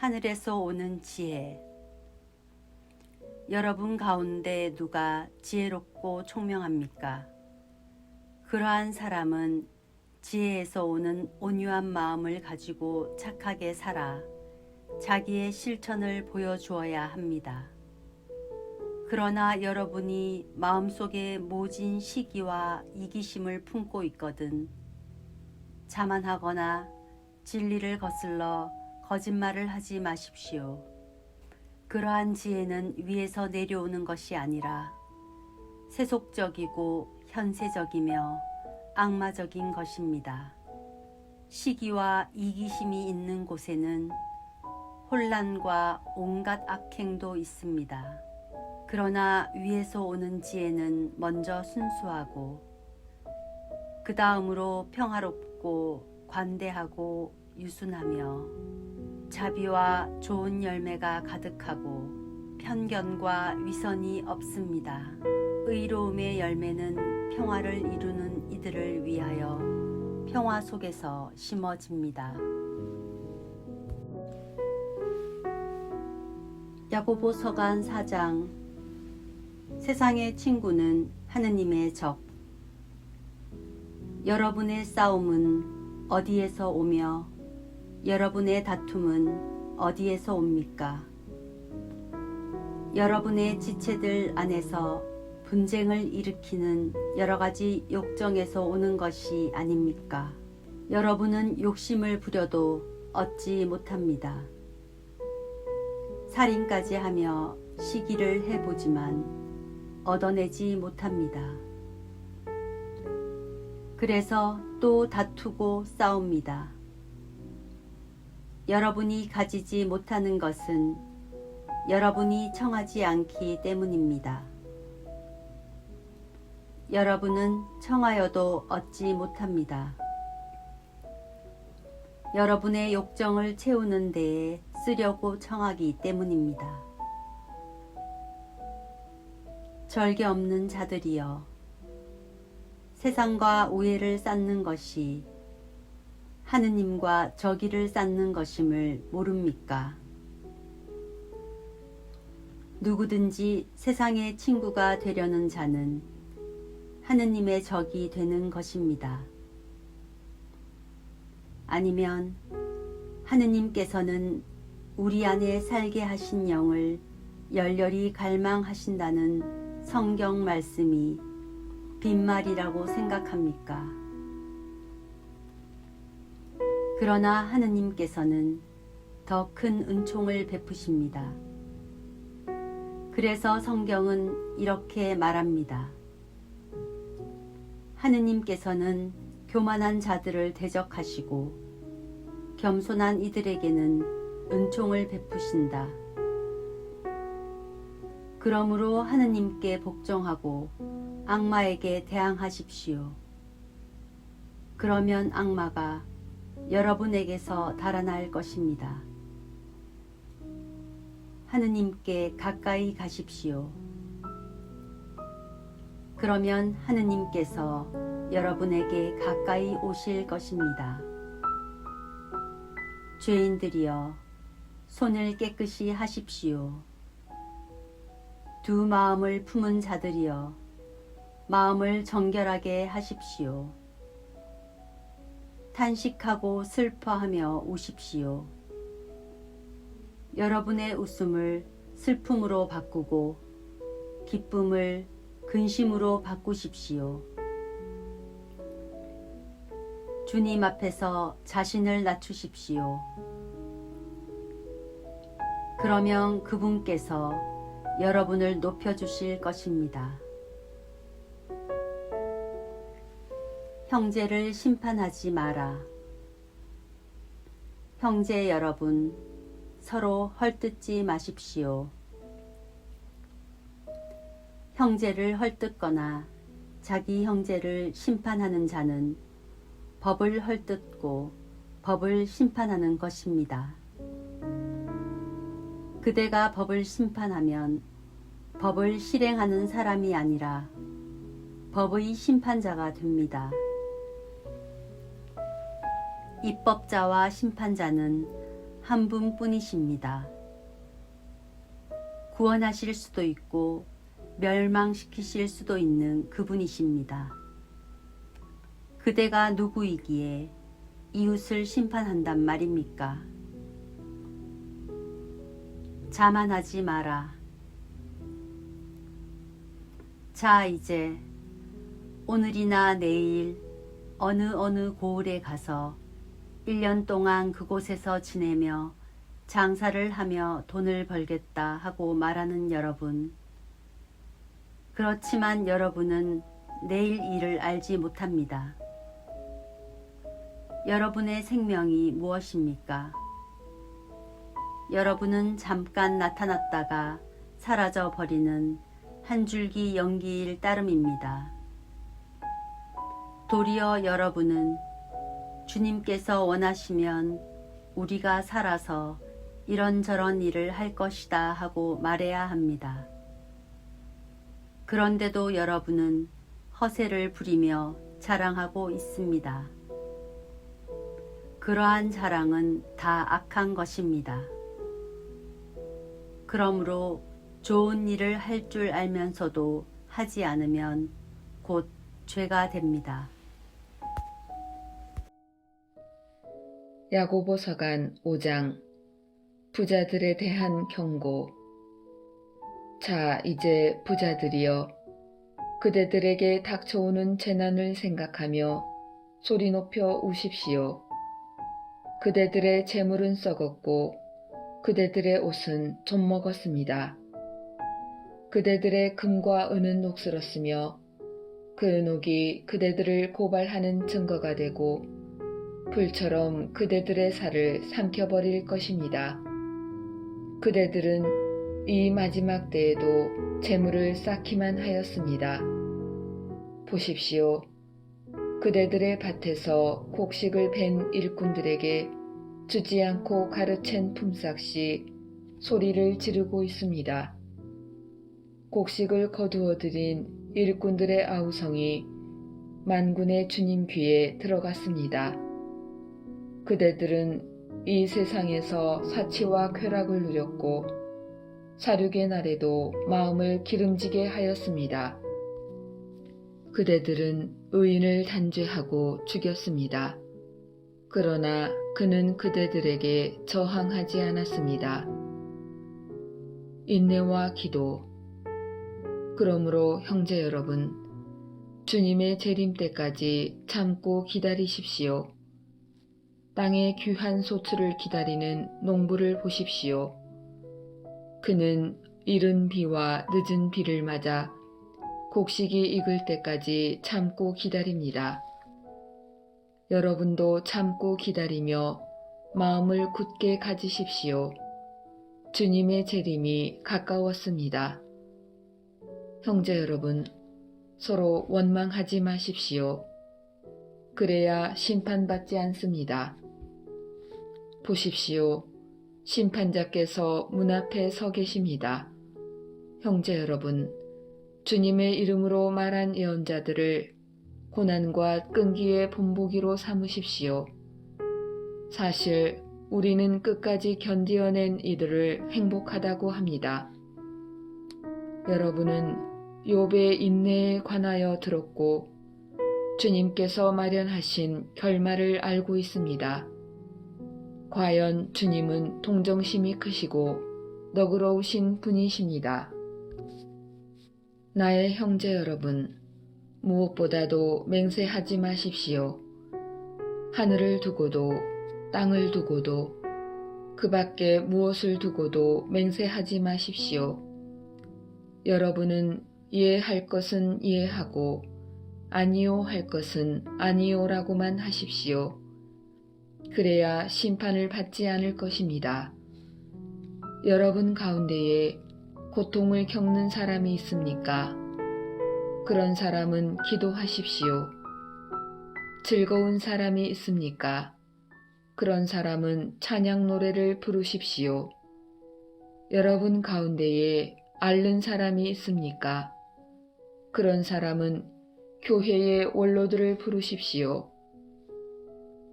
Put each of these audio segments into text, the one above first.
하늘에서 오는 지혜. 여러분 가운데 누가 지혜롭고 총명합니까? 그러한 사람은 지혜에서 오는 온유한 마음을 가지고 착하게 살아 자기의 실천을 보여주어야 합니다. 그러나 여러분이 마음속에 모진 시기와 이기심을 품고 있거든 자만하거나 진리를 거슬러 거짓말을 하지 마십시오. 그러한 지혜는 위에서 내려오는 것이 아니라 세속적이고 현세적이며 악마적인 것입니다. 시기와 이기심이 있는 곳에는 혼란과 온갖 악행도 있습니다. 그러나 위에서 오는 지혜는 먼저 순수하고 그 다음으로 평화롭고 관대하고 유순하며 자비와 좋은 열매가 가득하고 편견과 위선이 없습니다. 의로움의 열매는 평화를 이루는 이들을 위하여 평화 속에서 심어집니다. 야고보서간 4장. 세상의 친구는 하느님의 적. 여러분의 싸움은 어디에서 오며 여러분의 다툼은 어디에서 옵니까? 여러분의 지체들 안에서 분쟁을 일으키는 여러 가지 욕정에서 오는 것이 아닙니까? 여러분은 욕심을 부려도 얻지 못합니다. 살인까지 하며 시기를 해보지만 얻어내지 못합니다. 그래서 또 다투고 싸웁니다. 여러분이 가지지 못하는 것은 여러분이 청하지 않기 때문입니다. 여러분은 청하여도 얻지 못합니다. 여러분의 욕정을 채우는 데에 쓰려고 청하기 때문입니다. 절개 없는 자들이여, 세상과 우애를 쌓는 것이 하느님과 저기를 쌓는 것임을 모릅니까? 누구든지 세상의 친구가 되려는 자는 하느님의 적이 되는 것입니다. 아니면 하느님께서는 우리 안에 살게 하신 영을 열렬히 갈망하신다는 성경 말씀이 빈말이라고 생각합니까? 그러나 하느님께서는 더 큰 은총을 베푸십니다. 그래서 성경은 이렇게 말합니다. 하느님께서는 교만한 자들을 대적하시고 겸손한 이들에게는 은총을 베푸신다. 그러므로 하느님께 복종하고 악마에게 대항하십시오. 그러면 악마가 여러분에게서 달아날 것입니다. 하느님께 가까이 가십시오. 그러면 하느님께서 여러분에게 가까이 오실 것입니다. 죄인들이여, 손을 깨끗이 하십시오. 두 마음을 품은 자들이여, 마음을 정결하게 하십시오. 탄식하고 슬퍼하며 우십시오. 여러분의 웃음을 슬픔으로 바꾸고 기쁨을 근심으로 바꾸십시오. 주님 앞에서 자신을 낮추십시오. 그러면 그분께서 여러분을 높여주실 것입니다. 형제를 심판하지 마라. 형제 여러분, 서로 헐뜯지 마십시오. 형제를 헐뜯거나 자기 형제를 심판하는 자는 법을 헐뜯고 법을 심판하는 것입니다. 그대가 법을 심판하면 법을 실행하는 사람이 아니라 법의 심판자가 됩니다. 입법자와 심판자는 한 분뿐이십니다. 구원하실 수도 있고 멸망시키실 수도 있는 그분이십니다. 그대가 누구이기에 이웃을 심판한단 말입니까? 자만하지 마라. 자, 이제 오늘이나 내일 어느 고을에 가서 1년 동안 그곳에서 지내며 장사를 하며 돈을 벌겠다 하고 말하는 여러분. 그렇지만 여러분은 내일 일을 알지 못합니다. 여러분의 생명이 무엇입니까? 여러분은 잠깐 나타났다가 사라져 버리는 한 줄기 연기일 따름입니다. 도리어 여러분은 주님께서 원하시면 우리가 살아서 이런저런 일을 할 것이다 하고 말해야 합니다. 그런데도 여러분은 허세를 부리며 자랑하고 있습니다. 그러한 자랑은 다 악한 것입니다. 그러므로 좋은 일을 할 줄 알면서도 하지 않으면 곧 죄가 됩니다. 야고보서간 5장 부자들에 대한 경고. 자, 이제 부자들이여, 그대들에게 닥쳐오는 재난을 생각하며 소리 높여 우십시오. 그대들의 재물은 썩었고 그대들의 옷은 좀 먹었습니다. 그대들의 금과 은은 녹슬었으며 그 녹이 그대들을 고발하는 증거가 되고 불처럼 그대들의 살을 삼켜버릴 것입니다. 그대들은 이 마지막 때에도 재물을 쌓기만 하였습니다. 보십시오. 그대들의 밭에서 곡식을 벤 일꾼들에게 주지 않고 가르챈 품삯이 소리를 지르고 있습니다. 곡식을 거두어 들인 일꾼들의 아우성이 만군의 주님 귀에 들어갔습니다. 그대들은 이 세상에서 사치와 쾌락을 누렸고 사륙의 날에도 마음을 기름지게 하였습니다. 그대들은 의인을 단죄하고 죽였습니다. 그러나 그는 그대들에게 저항하지 않았습니다. 인내와 기도. 그러므로 형제 여러분, 주님의 재림 때까지 참고 기다리십시오. 땅의 귀한 소출을 기다리는 농부를 보십시오. 그는 이른 비와 늦은 비를 맞아 곡식이 익을 때까지 참고 기다립니다. 여러분도 참고 기다리며 마음을 굳게 가지십시오. 주님의 재림이 가까웠습니다. 형제 여러분, 서로 원망하지 마십시오. 그래야 심판받지 않습니다. 보십시오. 심판자께서 문 앞에 서 계십니다. 형제 여러분, 주님의 이름으로 말한 예언자들을 고난과 끈기의 본보기로 삼으십시오. 사실 우리는 끝까지 견디어낸 이들을 행복하다고 합니다. 여러분은 욥의 인내에 관하여 들었고 주님께서 마련하신 결말을 알고 있습니다. 과연 주님은 동정심이 크시고 너그러우신 분이십니다. 나의 형제 여러분, 무엇보다도 맹세하지 마십시오. 하늘을 두고도 땅을 두고도 그 밖에 무엇을 두고도 맹세하지 마십시오. 여러분은 이해할 것은 이해하고 아니요 할 것은 아니요라고만 하십시오. 그래야 심판을 받지 않을 것입니다. 여러분 가운데에 고통을 겪는 사람이 있습니까? 그런 사람은 기도하십시오. 즐거운 사람이 있습니까? 그런 사람은 찬양 노래를 부르십시오. 여러분 가운데에 앓는 사람이 있습니까? 그런 사람은 교회의 원로들을 부르십시오.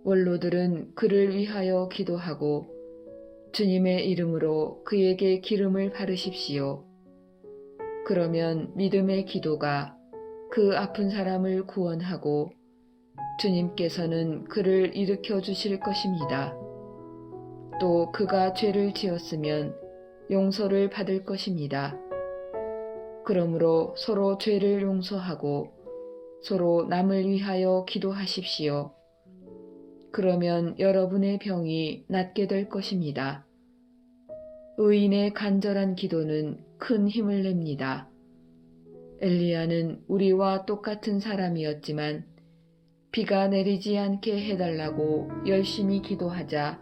원로들은 그를 위하여 기도하고 주님의 이름으로 그에게 기름을 바르십시오. 그러면 믿음의 기도가 그 아픈 사람을 구원하고 주님께서는 그를 일으켜 주실 것입니다. 또 그가 죄를 지었으면 용서를 받을 것입니다. 그러므로 서로 죄를 용서하고 서로 남을 위하여 기도하십시오. 그러면 여러분의 병이 낫게 될 것입니다. 의인의 간절한 기도는 큰 힘을 냅니다. 엘리야는 우리와 똑같은 사람이었지만 비가 내리지 않게 해달라고 열심히 기도하자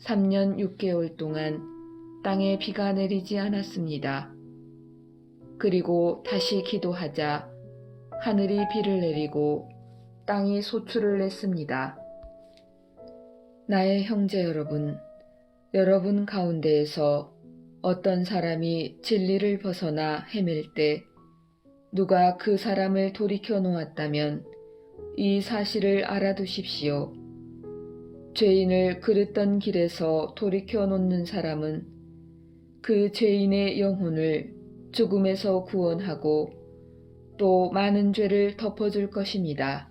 3년 6개월 동안 땅에 비가 내리지 않았습니다. 그리고 다시 기도하자 하늘이 비를 내리고 땅이 소출을 냈습니다. 나의 형제 여러분, 여러분 가운데에서 어떤 사람이 진리를 벗어나 헤맬 때 누가 그 사람을 돌이켜 놓았다면 이 사실을 알아두십시오. 죄인을 그릇던 길에서 돌이켜 놓는 사람은 그 죄인의 영혼을 죽음에서 구원하고 또 많은 죄를 덮어줄 것입니다.